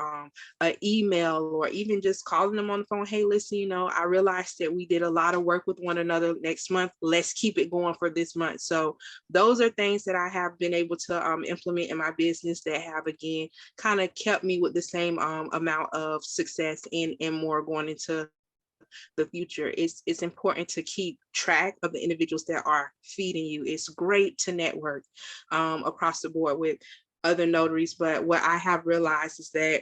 Speaker 3: an email, or even just calling them on the phone. Hey, listen, I realized that we did a lot of work with one another next month. Let's keep it going for this month. So those are things that I have been able to implement in my business that have, again, kind of kept me with the same amount of success and more going into the future. It's important to keep track of the individuals that are feeding you. It's great to network across the board with other notaries, but what I have realized is that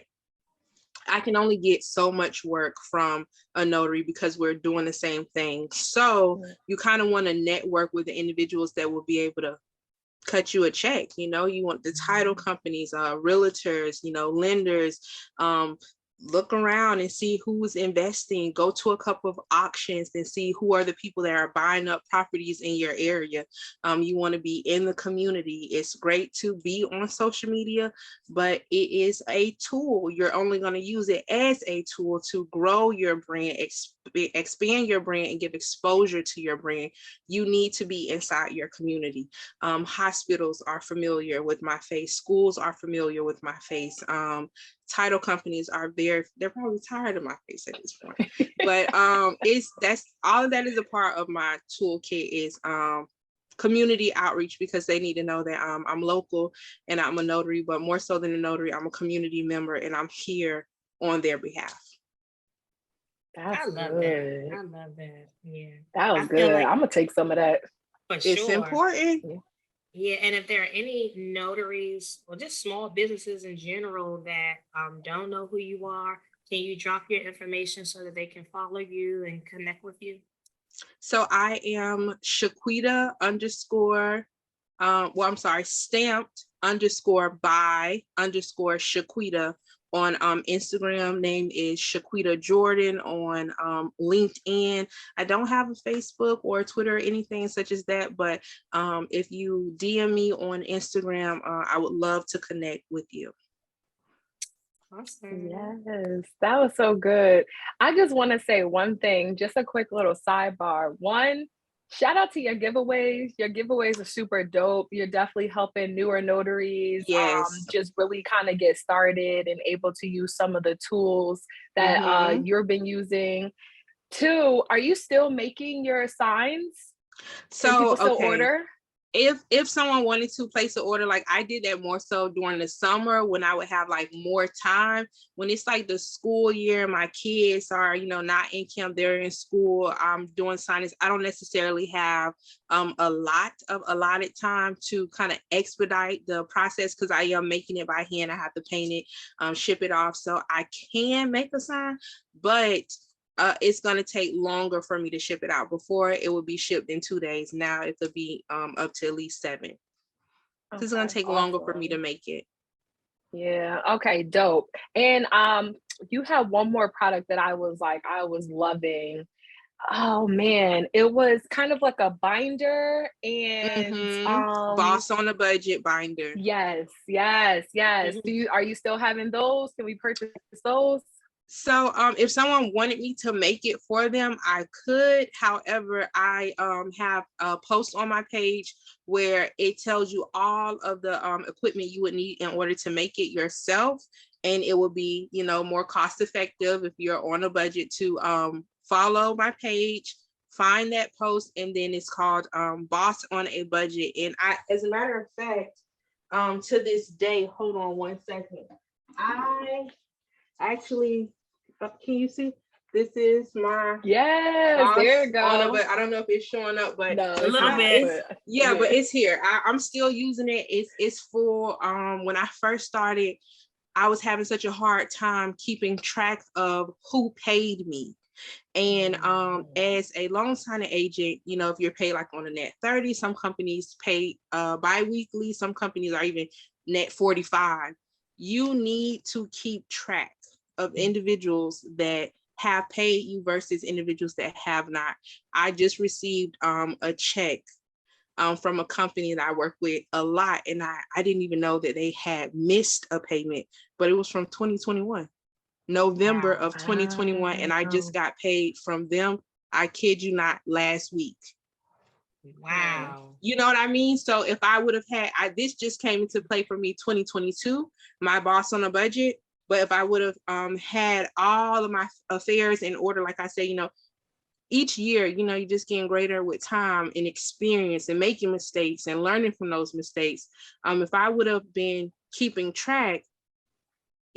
Speaker 3: I can only get so much work from a notary because we're doing the same thing. So you kind of want to network with the individuals that will be able to cut you a check. You want the title companies, realtors, lenders, look around and see who's investing. Go to a couple of auctions and see who are the people that are buying up properties in your area. You want to be in the community. It's great to be on social media, but it is a tool. You're only going to use it as a tool to grow your brand, expand your brand, and give exposure to your brand. You need to be inside your community. Hospitals are familiar with my face. Schools are familiar with my face. Title companies they're probably tired of my face at this point. But that's all of that is a part of my toolkit, is community outreach, because they need to know that I'm local and I'm a notary, but more so than a notary, I'm a community member and I'm here on their behalf.
Speaker 2: I love that. Yeah.
Speaker 1: That was good. I'm gonna take some of that.
Speaker 2: For sure.
Speaker 3: It's important.
Speaker 2: Yeah, and if there are any notaries or just small businesses in general that don't know who you are, can you drop your information so that they can follow you and connect with you?
Speaker 3: So I am Shequita _stamped _by _Shequita On Instagram, name is Shequita Jordan. On LinkedIn, I don't have a Facebook or Twitter or anything such as that, but if you DM me on Instagram, I would love to connect with you.
Speaker 1: Awesome. Yes, that was so good. I just want to say one thing, just a quick little sidebar. One, shout out to your giveaways. Your giveaways are super dope. You're definitely helping newer notaries just really kind of get started and able to use some of the tools that you've been using. Two, are you still making your signs?
Speaker 3: So,
Speaker 1: can people still order?
Speaker 3: If someone wanted to place an order, like I did that more so during the summer when I would have like more time. When it's like the school year, my kids are, not in camp, they're in school, I'm doing signings. I don't necessarily have a lot of allotted time to kind of expedite the process because I am making it by hand. I have to paint it, ship it off. So I can make a sign, but it's going to take longer for me to ship it out. Before, it would be shipped in 2 days. Now it could be up to at least 7. Okay, it's going to take longer for me to make it.
Speaker 1: Yeah. Okay. Dope. And you have one more product that I was loving. Oh man, it was kind of like a binder and
Speaker 3: Boss on a Budget binder.
Speaker 1: Yes. Are you still having those? Can we purchase those?
Speaker 3: So if someone wanted me to make it for them, I could. However, I have a post on my page where it tells you all of the equipment you would need in order to make it yourself. And it will be, more cost effective if you're on a budget to follow my page, find that post, and then it's called Boss on a Budget. And as a matter of fact, to this day, hold on one second. I actually, can you see? This is my
Speaker 1: there you go.
Speaker 3: But I don't know if it's showing up, but
Speaker 2: no, a little bit.
Speaker 3: Yeah, but it's here. I'm still using it. It's full. When I first started, I was having such a hard time keeping track of who paid me. And as a loan signing agent, if you're paid like on a net 30, some companies pay bi-weekly, some companies are even net 45. You need to keep track of individuals that have paid you versus individuals that have not. I just received a check from a company that I work with a lot, and I didn't even know that they had missed a payment, but it was from 2021, November of 2021, and I just got paid from them. I kid you not, last week.
Speaker 2: Wow.
Speaker 3: You know what I mean? So if I would have had, this just came into play for me 2022, my Boss on a Budget. But if I would have had all of my affairs in order, like I said, each year, you're just getting greater with time and experience and making mistakes and learning from those mistakes. If I would have been keeping track,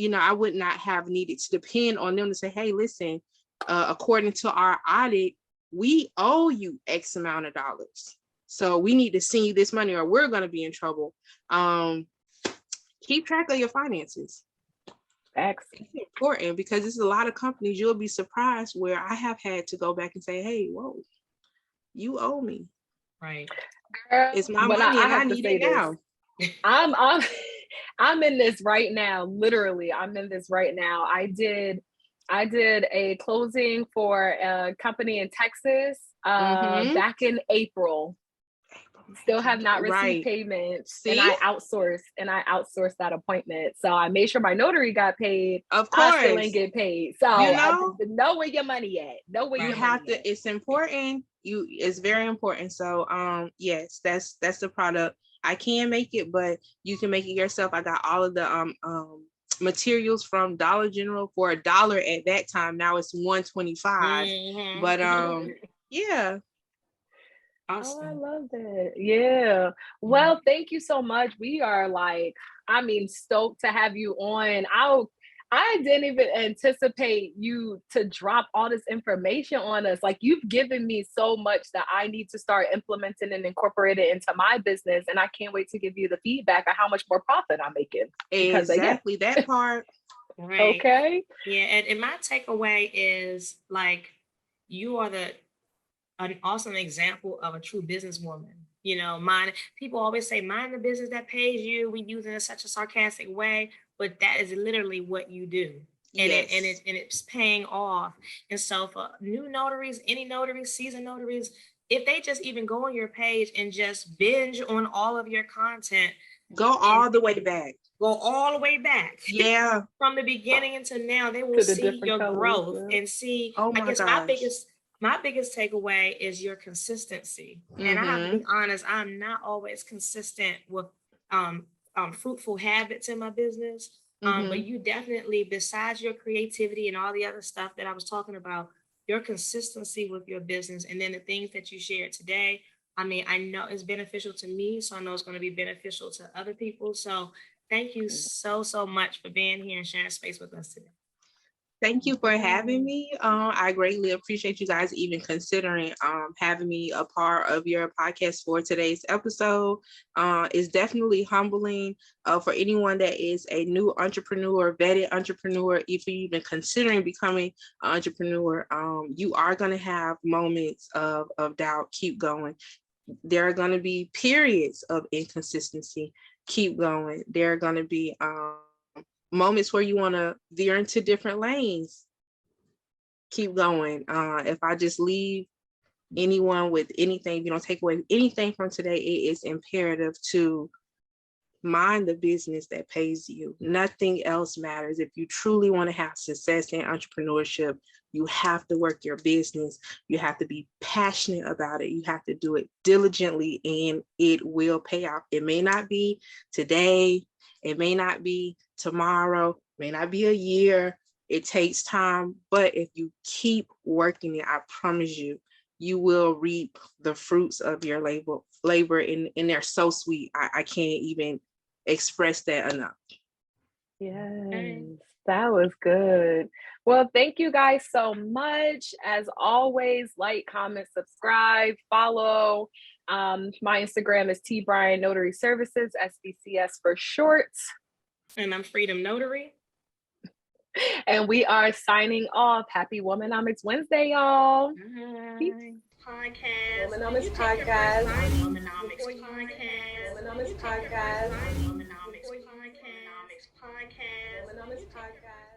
Speaker 3: I would not have needed to depend on them to say, hey, listen, according to our audit, we owe you X amount of dollars. So we need to send you this money or we're going to be in trouble. Keep track of your finances. It's important because there's a lot of companies, you'll be surprised where I have had to go back and say, hey, whoa, you owe me.
Speaker 2: Right.
Speaker 1: Girl,
Speaker 3: it's my money and I need it now.
Speaker 1: I'm in this right now. Literally, I'm in this right now. I did a closing for a company in Texas back in April. Still have not received payments. And I outsourced that appointment. So I made sure my notary got paid.
Speaker 3: Of course.
Speaker 1: I still ain't get paid. So know where your money at. Know where your money at.
Speaker 3: It's important. It's very important. So yes, that's the product. I can make it, but you can make it yourself. I got all of the materials from Dollar General for $1 at that time. Now it's $1.25. But yeah.
Speaker 1: Awesome. Oh, I love that. Yeah. Well, thank you so much. We are stoked to have you on. I didn't even anticipate you to drop all this information on us. Like, you've given me so much that I need to start implementing and incorporate it into my business. And I can't wait to give you the feedback on how much more profit I'm making.
Speaker 3: Exactly. That part.
Speaker 2: Right.
Speaker 1: Okay.
Speaker 2: Yeah. And my takeaway is you are an awesome example of a true businesswoman. People always say, mind the business that pays you. We use it in such a sarcastic way. but that is literally what you do. And it's paying off. And so for new notaries, any notaries, seasoned notaries, if they just even go on your page and just binge on all of your content,
Speaker 3: go all the way back.
Speaker 2: Go all the way back.
Speaker 3: Yeah.
Speaker 2: From the beginning until now, they will see your growth and see. I guess my biggest takeaway is your consistency. And I have to be honest, I'm not always consistent with fruitful habits in my business. But you definitely, besides your creativity and all the other stuff that I was talking about, your consistency with your business, and then the things that you shared today, I mean, I know it's beneficial to me, so I know it's going to be beneficial to other people. So thank you so much for being here and sharing space with us today.
Speaker 3: Thank you for having me. I greatly appreciate you guys even considering having me a part of your podcast for today's episode. It's definitely humbling for anyone that is a new entrepreneur, vetted entrepreneur. If you're even considering becoming an entrepreneur, you are going to have moments of doubt. Keep going. There are going to be periods of inconsistency. Keep going. There are going to be moments where you want to veer into different lanes. Keep going. If I just leave anyone with anything, you don't take away anything from today, it is imperative to mind the business that pays you. Nothing else matters. If you truly want to have success in entrepreneurship, you have to work your business. You have to be passionate about it. You have to do it diligently, and it will pay off. It may not be today. It may not be tomorrow, may not be a year. It takes time, but if you keep working it, I promise you, you will reap the fruits of your labor, and they're so sweet. I can't even express that enough.
Speaker 1: Yes, that was good. Well, thank you guys so much. As always, like, comment, subscribe, follow. My Instagram is T Bryan Notary Services, SBCS for short.
Speaker 2: And I'm Freedom Notary.
Speaker 1: And we are signing off. Happy Womanomics Wednesday, y'all.
Speaker 2: Podcast.
Speaker 1: Womanomics Podcast.
Speaker 2: Womanomics Podcast.
Speaker 1: Womanomics Podcast.
Speaker 2: Womanomics Podcast.
Speaker 1: Womanomics Podcast.